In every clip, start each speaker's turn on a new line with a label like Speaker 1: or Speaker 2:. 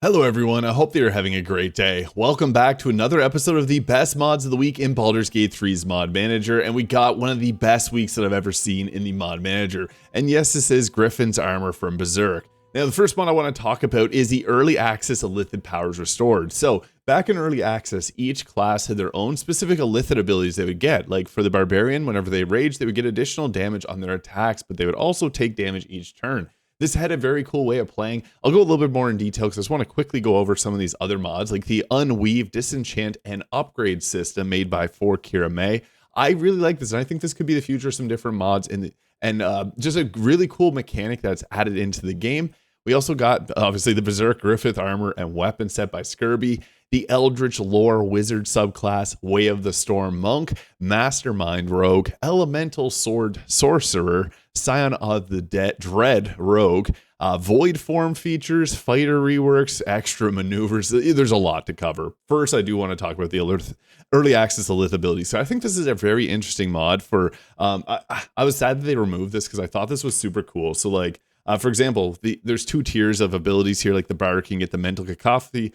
Speaker 1: Hello everyone, I hope that you're having a great day. Welcome back to another episode of the best mods of the week in Baldur's Gate 3's Mod Manager, and we got one of the best weeks that I've ever seen in the Mod Manager. And yes, this is Griffin's armor from Berserk. Now the first mod I want to talk about is the Early Access Illithid powers restored. So back in Early Access, each class had their own specific Illithid abilities they would get. Like for the Barbarian, whenever they raged, they would get additional damage on their attacks, but they would also take damage each turn. This had a very cool way of playing. I'll go a little bit more in detail because I just want to quickly go over some of these other mods, like the Unweave, Disenchant, and Upgrade system made by For Intimidation. I really like this, and I think this could be the future of some different mods, and just a really cool mechanic that's added into the game. We also got, obviously, the Berserk Griffith armor and weapon set by Skirby, the Eldritch Lore Wizard subclass, Way of the Storm Monk, Mastermind Rogue, Elemental Sword Sorcerer, Scion of the Dread Rogue, Void Form features, Fighter reworks, extra maneuvers. There's a lot to cover. First, I do want to talk about the Early Access Illithid ability. So I think this is a very interesting mod for, I was sad that they removed this because I thought this was super cool. So like, for example, there's two tiers of abilities here, like the Bard can get the Mental Cacophony,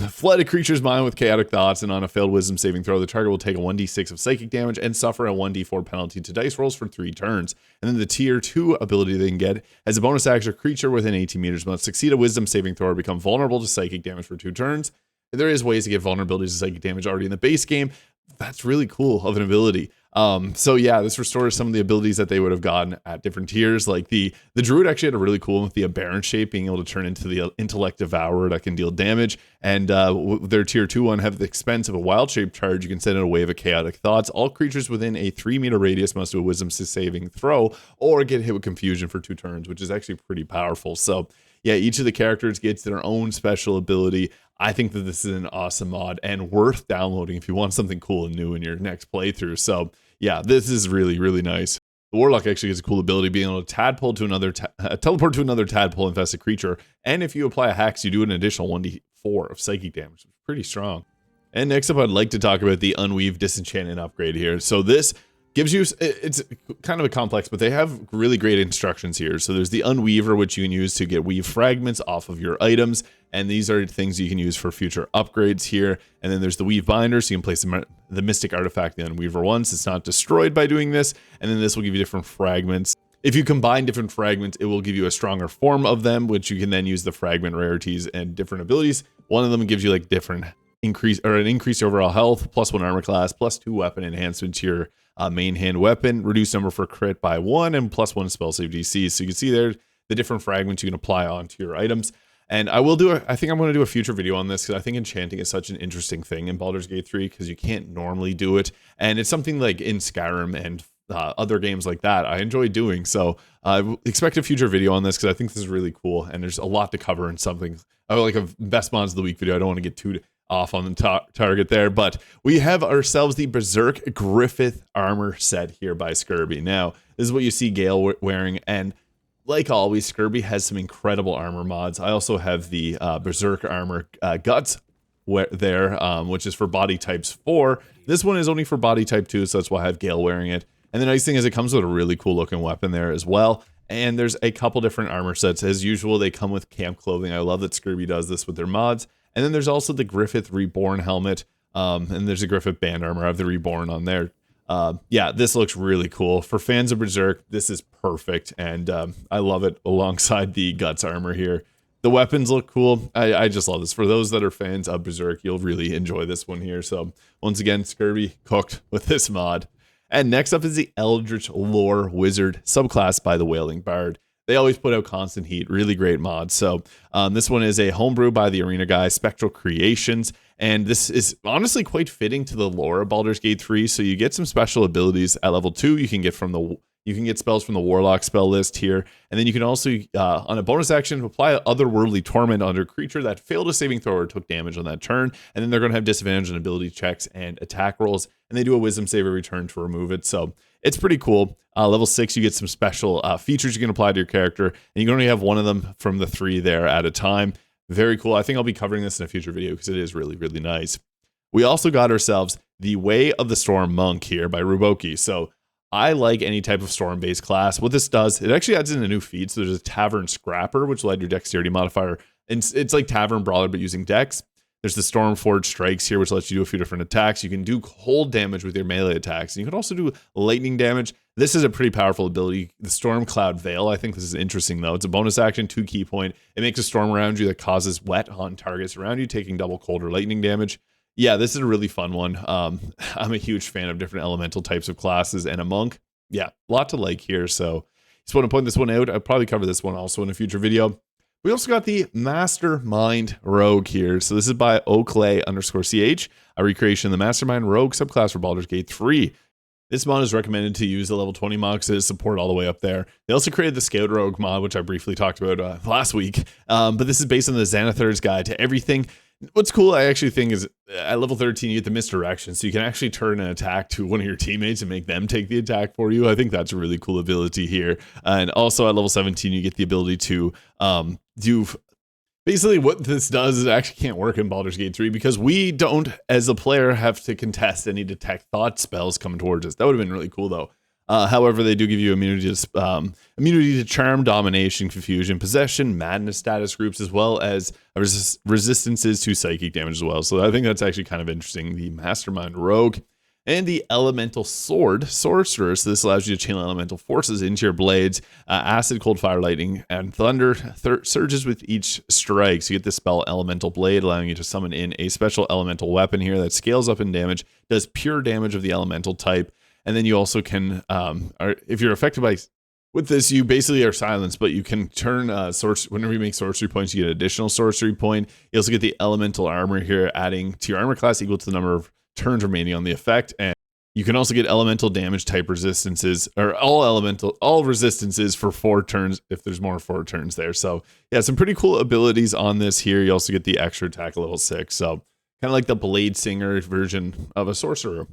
Speaker 1: flood a creature's mind with chaotic thoughts, and on a failed wisdom saving throw, the target will take a 1d6 of psychic damage and suffer a 1d4 penalty to dice rolls for 3 turns. And then the tier 2 ability they can get as a bonus action, creature within 18 meters must succeed a wisdom saving throw or become vulnerable to psychic damage for 2 turns. There is ways to get vulnerabilities to psychic damage already in the base game. That's really cool of an ability. So yeah, this restores some of the abilities that they would have gotten at different tiers. Like the Druid actually had a really cool one with the Aberrant shape, being able to turn into the Intellect Devourer that can deal damage. And their tier 2 one have the expense of a wild shape charge. You can send in a wave of chaotic thoughts. All creatures within a 3-meter radius must do a wisdom saving throw or get hit with confusion for 2 turns, which is actually pretty powerful. So yeah, each of the characters gets their own special ability. I think that this is an awesome mod and worth downloading if you want something cool and new in your next playthrough. So yeah, this is really, really nice. The Warlock actually gets a cool ability, being able to teleport to another tadpole infested creature. And if you apply a hex, you do an additional 1d4 of psychic damage. It's pretty strong. And next up, I'd like to talk about the Unweave, Disenchant, and Upgrade here. So this gives you, it's kind of a complex, but they have really great instructions here. So there's the Unweaver, which you can use to get weave fragments off of your items. And these are things you can use for future upgrades here. And then there's the Weave Binder, so you can place the Mystic Artifact in the Unweaver once. It's not destroyed by doing this. And then this will give you different fragments. If you combine different fragments, it will give you a stronger form of them, which you can then use the fragment rarities and different abilities. One of them gives you like different an increased overall health, +1 armor class, +2 weapon enhancement to your main hand weapon, reduced number for crit by 1, and +1 spell save DC. So you can see there the different fragments you can apply onto your items. And I think I'm going to do a future video on this because I think enchanting is such an interesting thing in Baldur's Gate 3 because you can't normally do it. And it's something like in Skyrim and other games like that I enjoy doing. So expect a future video on this because I think this is really cool. And there's a lot to cover in something like a best mods of the week video. I don't want to get too off on the target there, but we have ourselves the Berserk Griffith armor set here by Skirby. Now, this is what you see Gale wearing, and like always, Skirby has some incredible armor mods. I also have the Berserk armor guts there, which is for body types 4. This one is only for body type 2, so that's why I have Gale wearing it. And the nice thing is it comes with a really cool looking weapon there as well. And there's a couple different armor sets. As usual, they come with camp clothing. I love that Skirby does this with their mods. And then there's also the Griffith Reborn helmet. And there's a Griffith band armor. I have the Reborn on there. Yeah, this looks really cool. For fans of Berserk, this is perfect. And I love it alongside the Guts armor here. The weapons look cool. I just love this. For those that are fans of Berserk, you'll really enjoy this one here. So once again, Skirby cooked with this mod. And next up is the Eldritch Lore Wizard subclass by the Wailing Bard. They always put out constant heat, really great mods. So this one is a homebrew by the Arena guy, Spectral Creations. And this is honestly quite fitting to the lore of Baldur's Gate 3. So you get some special abilities at level 2 you can get spells from the Warlock spell list here. And then you can also, on a bonus action, apply Otherworldly Torment under a creature that failed a saving throw or took damage on that turn. And then they're going to have disadvantage on ability checks and attack rolls. And they do a Wisdom save every turn to remove it. So it's pretty cool. Level 6, you get some special features you can apply to your character. And you can only have one of them from the 3 there at a time. Very cool. I think I'll be covering this in a future video because it is really, really nice. We also got ourselves the Way of the Storm Monk here by Ruboki. So I like any type of storm-based class. What this does, it actually adds in a new feat. So there's a Tavern Scrapper, which will add your dexterity modifier And it's like Tavern Brawler, but using Dex. There's the Stormforge Strikes here, which lets you do a few different attacks. You can do cold damage with your melee attacks. And you can also do lightning damage. This is a pretty powerful ability. The Storm Cloud Veil, I think this is interesting though. It's a bonus action, 2 key point. It makes a storm around you that causes wet on targets around you, taking double cold or lightning damage. Yeah, this is a really fun one. I'm a huge fan of different elemental types of classes and a monk. Yeah, a lot to like here. So just want to point this one out. I'll probably cover this one also in a future video. We also got the Mastermind Rogue here. So this is by Oakley_CH, a recreation of the Mastermind Rogue subclass for Baldur's Gate 3. This mod is recommended to use the level 20 mod because it has support all the way up there. They also created the Scout Rogue mod, which I briefly talked about last week. But this is based on the Xanathars Guide to Everything. What's cool, I actually think, is at level 13, you get the misdirection. So you can actually turn an attack to one of your teammates and make them take the attack for you. I think that's a really cool ability here. And also at level 17, you get the ability to do... Basically, what this does is it actually can't work in Baldur's Gate 3 because we don't, as a player, have to contest any detect thought spells coming towards us. That would have been really cool, though. However, they do give you immunity to charm, domination, confusion, possession, madness status groups, as well as resistances to psychic damage as well. So I think that's actually kind of interesting. The Mastermind Rogue and the Elemental Sword Sorcerer. So this allows you to channel elemental forces into your blades. Acid, cold, fire, lightning, and thunder surges with each strike. So you get the spell Elemental Blade, allowing you to summon in a special elemental weapon here that scales up in damage, does pure damage of the elemental type. And then you also can, if you're affected by, with this, you basically are silenced, but you can turn whenever you make sorcery points, you get an additional sorcery point. You also get the elemental armor here, adding to your armor class equal to the number of turns remaining on the effect. And you can also get elemental damage type resistances, or all resistances for 4 turns if there's more 4 turns there. So yeah, some pretty cool abilities on this here. You also get the extra attack at level 6. So kind of like the Blade Singer version of a sorcerer.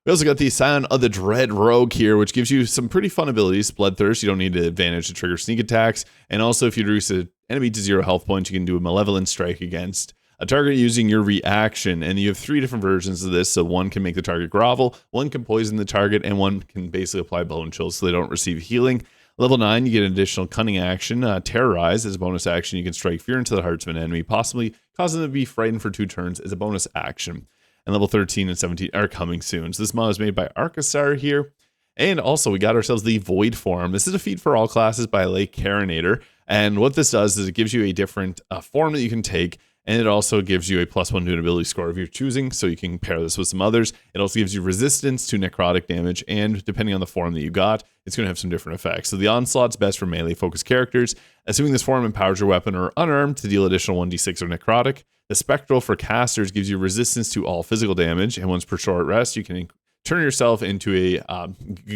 Speaker 1: We also got the Scion of the Dread Rogue here, which gives you some pretty fun abilities. Bloodthirst, you don't need an advantage to trigger sneak attacks. And also, if you reduce an enemy to 0 health points, you can do a Malevolent Strike against a target using your reaction. And you have 3 different versions of this. So one can make the target grovel, one can poison the target, and one can basically apply bone chills so they don't receive healing. Level 9, you get an additional cunning action. Terrorize as a bonus action. You can strike fear into the hearts of an enemy, possibly causing them to be frightened for 2 turns as a bonus action. And level 13 and 17 are coming soon. So this mod is made by Arachno here. And also we got ourselves the Void Form. This is a feat for all classes by Lake Carinator. And what this does is it gives you a different form that you can take. And it also gives you a +1 to an ability score of your choosing. So you can pair this with some others. It also gives you resistance to necrotic damage. And depending on the form that you got, it's going to have some different effects. So the Onslaught's best for melee focused characters. Assuming this form empowers your weapon or unarmed to deal additional 1d6 of necrotic. The Spectral for casters gives you resistance to all physical damage, and once per short rest, you can turn yourself into a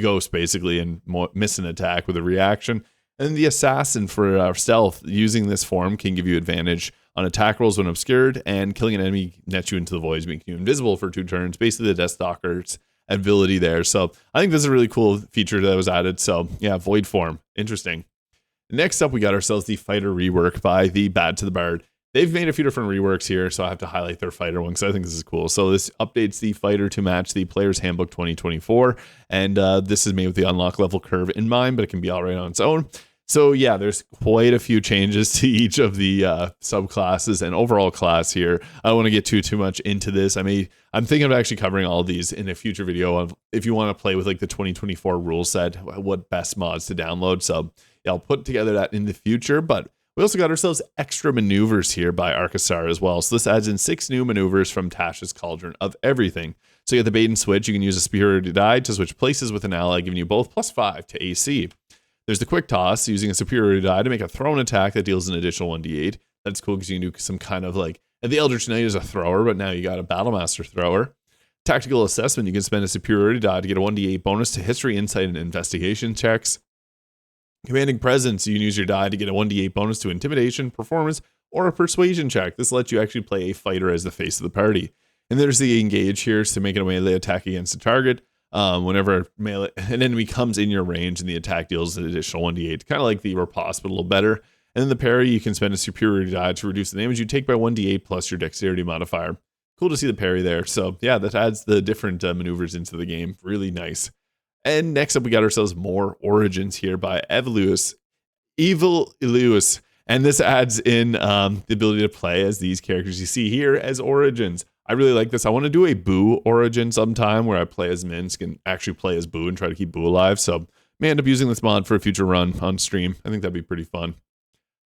Speaker 1: ghost, basically, and miss an attack with a reaction. And the Assassin for stealth, using this form, can give you advantage on attack rolls when obscured, and killing an enemy nets you into the voids, making you invisible for 2 turns. Basically, the Deathstalker's ability there. So I think this is a really cool feature that was added. So yeah, Void Form, interesting. Next up, we got ourselves the Fighter rework by the Bad to the Bard. They've made a few different reworks here, so I have to highlight their fighter one because I think this is cool. So this updates the fighter to match the Player's Handbook 2024, and this is made with the unlock level curve in mind, but it can be all right on its own. So yeah, there's quite a few changes to each of the subclasses and overall class here. I don't want to get too much into this. I'm thinking of actually covering all of these in a future video of if you want to play with like the 2024 rule set, what best mods to download. So yeah, I'll put together that in the future, but we also got ourselves extra maneuvers here by Arachno as well. So this adds in 6 new maneuvers from Tasha's Cauldron of Everything. So you get the bait and switch. You can use a superiority die to switch places with an ally, giving you both +5 to AC. There's the quick toss, using a superiority die to make a thrown attack that deals an additional 1d8. That's cool because you can do some kind of like, the Eldritch Knight is a thrower, but now you got a Battlemaster thrower. Tactical assessment, you can spend a superiority die to get a 1d8 bonus to history, insight, and investigation checks. Commanding Presence, you can use your die to get a 1d8 bonus to intimidation, performance, or a persuasion check. This lets you actually play a fighter as the face of the party. And there's the engage here, so make it a melee attack against a target. Whenever an enemy comes in your range and the attack deals an additional 1d8, kind of like the riposte, but a little better. And then the parry, you can spend a superiority die to reduce the damage you take by 1d8 plus your dexterity modifier. Cool to see the parry there. So yeah, that adds the different maneuvers into the game. Really nice. And next up, we got ourselves more Origins here by Evil Lewis. And this adds in the ability to play as these characters you see here as origins. I really like this. I want to do a Boo origin sometime where I play as Minsk and actually play as Boo and try to keep Boo alive. So may end up using this mod for a future run on stream. I think that'd be pretty fun.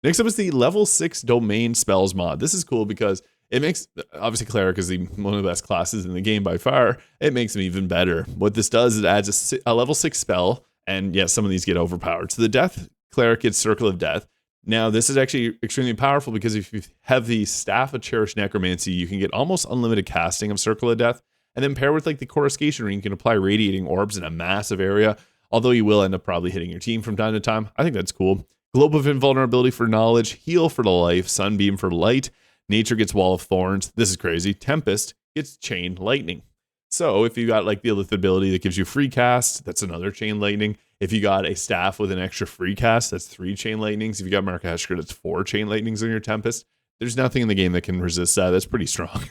Speaker 1: Next up is the level 6 domain spells mod. This is cool because it makes, obviously Cleric is one of the best classes in the game by far. It makes them even better. What this does is it adds a level 6 spell, and yes, some of these get overpowered. So the Death Cleric gets Circle of Death. Now, this is actually extremely powerful because if you have the Staff of Cherished Necromancy, you can get almost unlimited casting of Circle of Death, and then pair with like the Coruscation Ring, you can apply Radiating Orbs in a massive area, although you will end up probably hitting your team from time to time. I think that's cool. Globe of Invulnerability for Knowledge, Heal for the Life, Sunbeam for Light, Nature gets Wall of Thorns. This is crazy. Tempest gets Chain Lightning. So if you got like the Illithid ability that gives you free cast, that's another Chain Lightning. If you got a staff with an extra free cast, that's 3 Chain Lightnings. If you got Mark Heshker, that's 4 Chain Lightnings on your Tempest. There's nothing in the game that can resist that. That's pretty strong.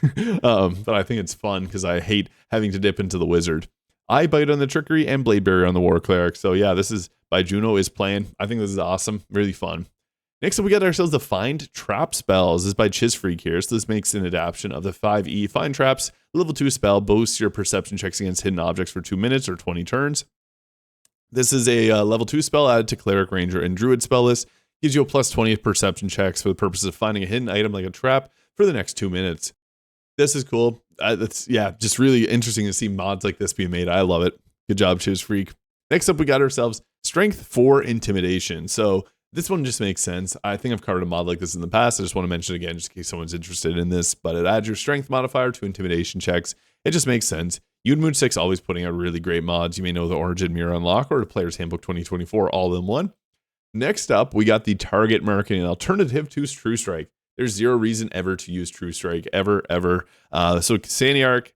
Speaker 1: But I think it's fun because I hate having to dip into the Wizard. Eye Bite on the Trickery and Blade Barrier on the War Cleric. So yeah, this is by Juno is playing. I think this is awesome. Really fun. Next up, we got ourselves the Find Trap spells. This is by Chizfreak here. So this makes an adaptation of the 5e Find Traps. Level 2 spell boosts your perception checks against hidden objects for 2 minutes or 20 turns. This is a level 2 spell added to Cleric, Ranger, and Druid spell list. Gives you a plus 20 perception checks for the purpose of finding a hidden item like a trap for the next 2 minutes. This is cool. That's just really interesting to see mods like this being made. I love it. Good job, Chizfreak. Next up, we got ourselves Strength for Intimidation. So this one just makes sense. I think I've covered a mod like this in the past. I just want to mention it again just in case someone's interested in this. But it adds your strength modifier to intimidation checks. It just makes sense. Moon 6 always putting out really great mods. You may know the Origin Mirror Unlock or the Player's Handbook 2024 all in one. Next up, we got the Target Marketing Alternative to True Strike. There's zero reason ever to use True Strike, ever. So Saniarch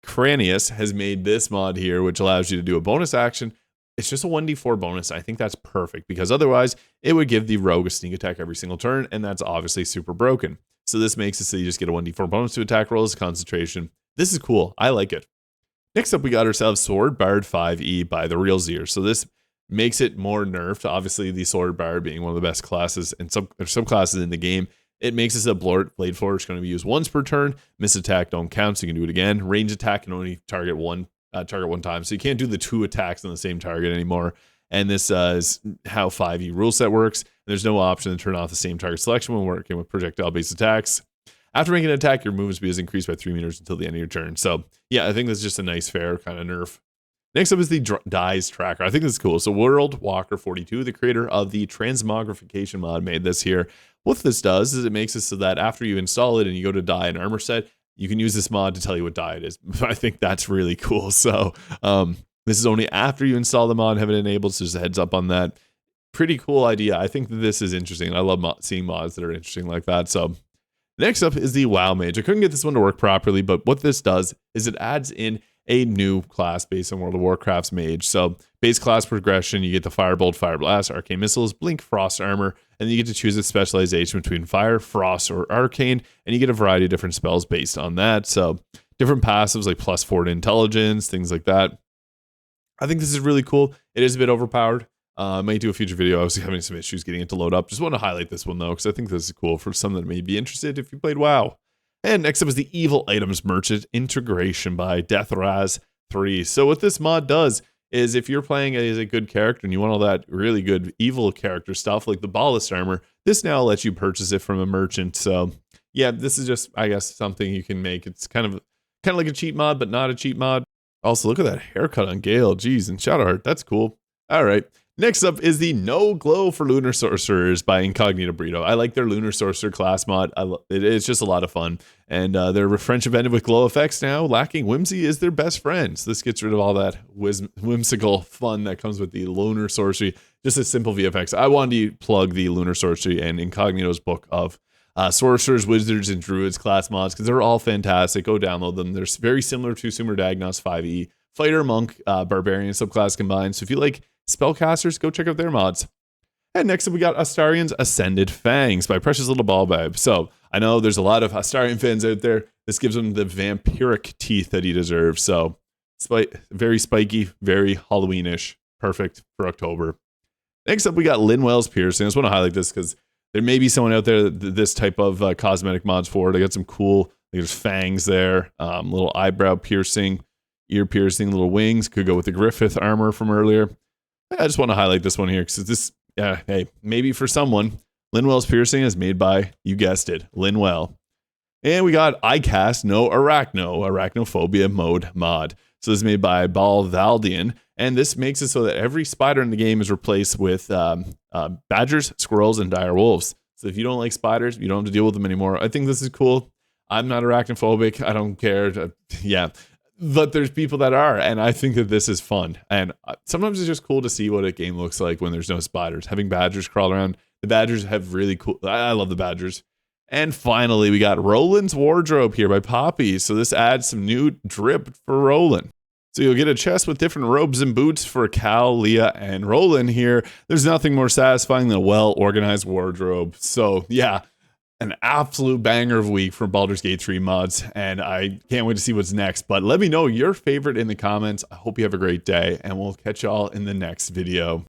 Speaker 1: Cranius has made this mod here, which allows you to do a bonus action. It's just a 1d4 bonus. I think that's perfect because otherwise it would give the rogue a sneak attack every single turn, and that's obviously super broken. So this makes it so you just get a 1d4 bonus to attack rolls, concentration. This is cool. I like it. Next up, we got ourselves Sword Bard 5e by the Real Zier. So this makes it more nerfed. Obviously, the Sword Bard being one of the best classes and subclasses in the game. It makes us a Blade Flourish going to be used once per turn. Miss attack don't count, so you can do it again. Range attack can only target one time, so you can't do the 2 attacks on the same target anymore. And this is how 5e rule set works. There's no option to turn off the same target selection when working with projectile-based attacks. After making an attack, your movement speed is increased by 3 meters until the end of your turn. So yeah, I think that's just a nice, fair kind of nerf. Next up is the Dies Tracker. I think this is cool. So World Walker 42, the creator of the Transmogrification mod, made this here. What this does is it makes it so that after you install it and you go to die an armor set, you can use this mod to tell you what die it is. I think that's really cool. So this is only after you install the mod and have it enabled, so just a heads up on that. Pretty cool idea. I think that this is interesting. I love seeing mods that are interesting like that. So next up is the WowMage. I couldn't get this one to work properly, but what this does is it adds in a new class based on World of Warcraft's Mage. So base class progression, you get the Firebolt, Fire Blast, Arcane Missiles, Blink, Frost Armor, and then you get to choose a specialization between Fire, Frost, or Arcane, and you get a variety of different spells based on that. So different passives like +4 to Intelligence, things like that. I think this is really cool. It is a bit overpowered. I might do a future video. I was having some issues getting it to load up. Just want to highlight this one though, because I think this is cool for some that may be interested if you played WoW. And next up is the Evil Items Merchant Integration by Deathraz 3. So what this mod does is if you're playing as a good character and you want all that really good evil character stuff like the Ballast Armor, this now lets you purchase it from a merchant. So yeah, this is just, I guess, something you can make. It's kind of like a cheat mod, but not a cheat mod. Also, look at that haircut on Gale. Jeez, and Shadow Heart. That's cool. All right. Next up is the No Glow for Lunar Sorcerers by Incognito Burrito. I like their Lunar Sorcerer class mod. It's just a lot of fun. And their friendship ended with glow effects now. Lacking whimsy is their best friend. So this gets rid of all that whimsical fun that comes with the Lunar Sorcery. Just a simple VFX. I wanted to plug the Lunar Sorcery and Incognito's book of Sorcerers, Wizards, and Druids class mods because they're all fantastic. Go download them. They're very similar to Sumer Dagnos 5e. Fighter, Monk, Barbarian subclass combined. So if you like spellcasters, go check out their mods. And next up, we got Astarions Ascended Fangs by Precious Little Ballbabe. So I know there's a lot of Astarion fans out there. This gives him the vampiric teeth that he deserves. So very spiky, very Halloweenish. Perfect for October. Next up, we got Linwell's Piercing. I just want to highlight this because There may be someone out there that this type of cosmetic mods for it. I got some cool, there's fangs there, little eyebrow piercing, ear piercing, little wings. Could go with the Griffith armor from earlier. I just want to highlight this one here because this, hey, maybe for someone, Linwell's piercing is made by, you guessed it, Linwell. And we got iCast No Arachnophobia mode mod. So this is made by Baldur, and this makes it so that every spider in the game is replaced with badgers, squirrels, and dire wolves. So if you don't like spiders, you don't have to deal with them anymore. I think this is cool. I'm not arachnophobic. I don't care. Yeah. But there's people that are, and I think that this is fun. And sometimes it's just cool to see what a game looks like when there's no spiders. Having badgers crawl around. The badgers have really cool... I love the badgers. And finally, we got Rolan's Wardrobe here by Poppy. So this adds some new drip for Rolan. So you'll get a chest with different robes and boots for Cal, Leah, and Rolan here. There's nothing more satisfying than a well-organized wardrobe. So yeah, an absolute banger of week for Baldur's Gate 3 mods. And I can't wait to see what's next. But let me know your favorite in the comments. I hope you have a great day, and we'll catch y'all in the next video.